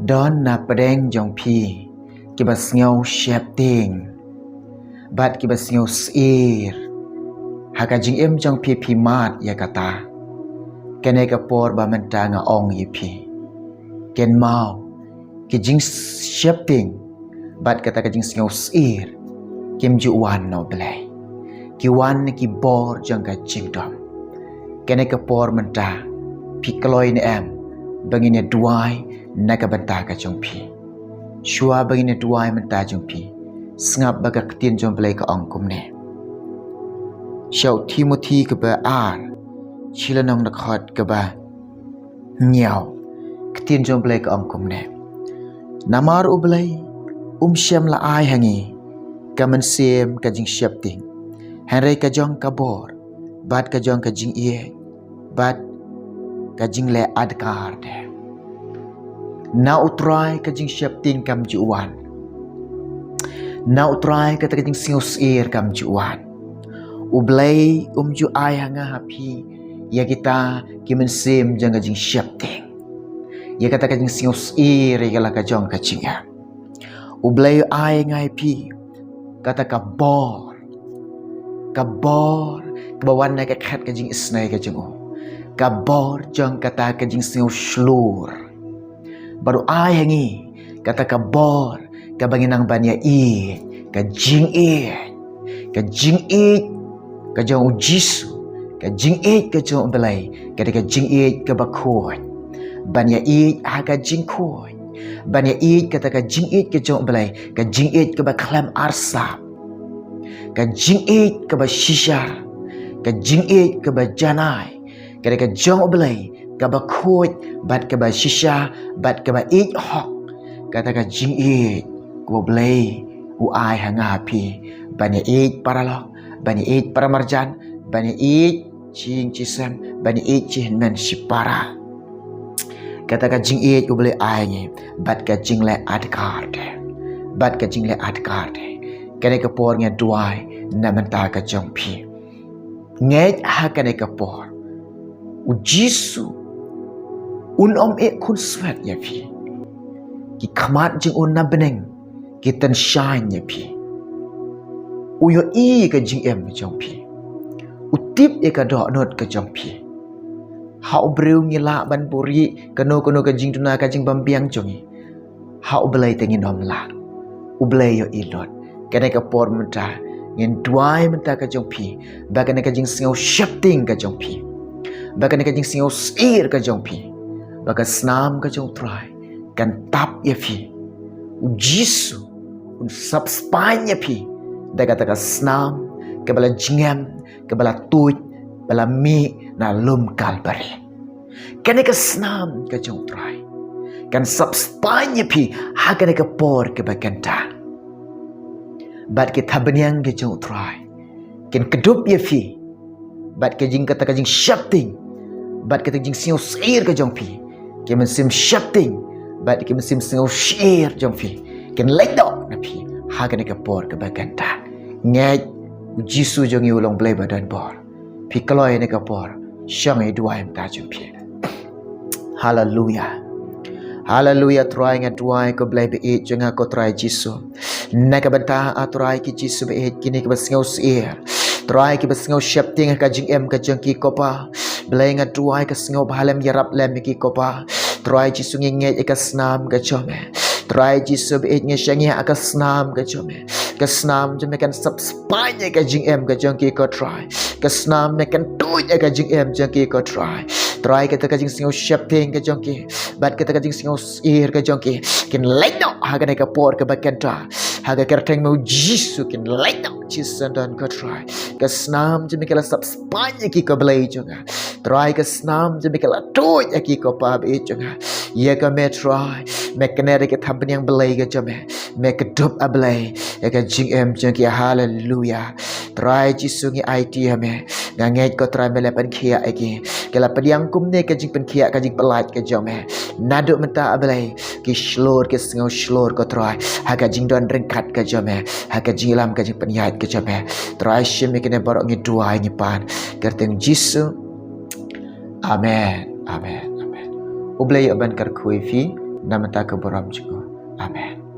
Don na pedeng jong pi kibas ngau sheptieng bat kibas ngau sir hakajing jong pi mat ya kata kene kapor ba menta nga ong yi pi ken mau kijing sheptieng bat kata kajing ngau sir kim ju wan no blai ki wan ki bor jong kaJingduwai kene kapor menta pi kloi ne bangine duai naga banta ka jong pi shua bangine duai menta jong pi sngap baga ktien jong blai ka ongkum ne shau Timothy ka ba chilanong nakhot ka ba nyau ktien jong blai ka ongkum ne namar u blai shem la ai hangi ka man sem ka jing sheptieng hanrei ka jong ka bor bat ka jong ka jing bat kaJing le adkar de na utrai kaJing sheptieng kam juan na utrai ka kaJing sius kam juan ublai ju ai hanga hapi ya kita kimen sim jang kaJing sheptieng ya kata kaJing sius ya kala ka jong kaJing ublai ai ngai pi kata ka bor kebawan na ka khat kaJing isnai kaJing kabor jong kata kaJing singau shlur baru ai hangi kata kabor kabanginang banya kaJing kajong ujisu kaJing kajong belai kata kaJing kabakoi banya ha kaJing koi banya kata kaJing kajong belai kaJing kabaklam arsap kaJing kabashisha kaJing kabajanai kada ka jong oblai ka ba khoj bat ka ba shisha bat ka ba hok kata ka jing ko oblai u ai hanga pi bani paralok bani paramarjan bani ching chisan bani chin men sipara kata ka jing oblai ai nge bat ka jing le adkar kada ka por nge duai na menta ka jong pi nge ha kada ka por ujisu kun swet ya pi ki khamat jing na beneng ki tan shine ya pi uyo ka jing jong pi utip ka do not ka jong pi ha obreu ngila ban puri kano kaJing tuna kaJing bambiang jongi ha oblai tengin omla ublai yo ilot kana ka por menta ngin duai menta ka jong pi ba kana kaJing singau sheptieng ka jong pi bahkan kaJing singau sir ka jong pi bahkan snam ka jong try kan tap ya pi ujisu sab spanya pi da kata ka snam ke bala jingam ke bala tuj bala mi na lum kalbari kan ka snam ka jong try kan sab spanya pi ha kan ka por ke bakanta bat ke tabanyang ke jong try kan kedup ya pi bat kaJing kata kaJing sheptieng bat kata kaJing singau sir ka jong pi ke mensim sheptieng bat ke mensim singau sir jong pi ken lekdo na pi ha kan ka por ka bakanta ngai jisu jong ulong blai badan bor pi kaloi ne ka por shang duai ta jong pi hallelujah try nga duai ko blai be jong ko try jisu na ka banta atrai ki jisu be kini ka singau sir try ki basngau sheptieng kaJing ka jong ki kopa belai nga duai ka singau bahalem yarap lem ki kopa try jisu nge ka snam ka jome try jisu be nge shangi ka snam ka jome ka snam jome kan sab spanya kaJing ka jong ki ko try ka snam me kan tuj kaJing jong ki ko try kata kaJing singau sheptieng ka jong ki bat kata kaJing singau sir ka jong ki kin lekno ha ka ka por ka bakanta ha ka kerteng mau jisu kin lekno jisan dan ka try ka snam jeme kala sab spanya ki ko blai jonga try ka snam jeme kala tuj ki ko pa be jonga ye ka me try me kanere ka thampan yang blai ka jome me ka dup ablai ya kaJing jong ki hallelujah try jisu ngi IT me ngangai ko try me lepan khia ki kala padiang kum ne kaJing pen khia kaJing pelat ka jome naduk menta ablai ki shlor ke singau shlor ko try ha kaJing don rengkat ka jome ha kaJing lam kaJing penyat ka jome try shim kene barok ngi duai ngi pan kerteng jisu amen. Ublay aban kar khui fi dan mata ke beram juga. Amin.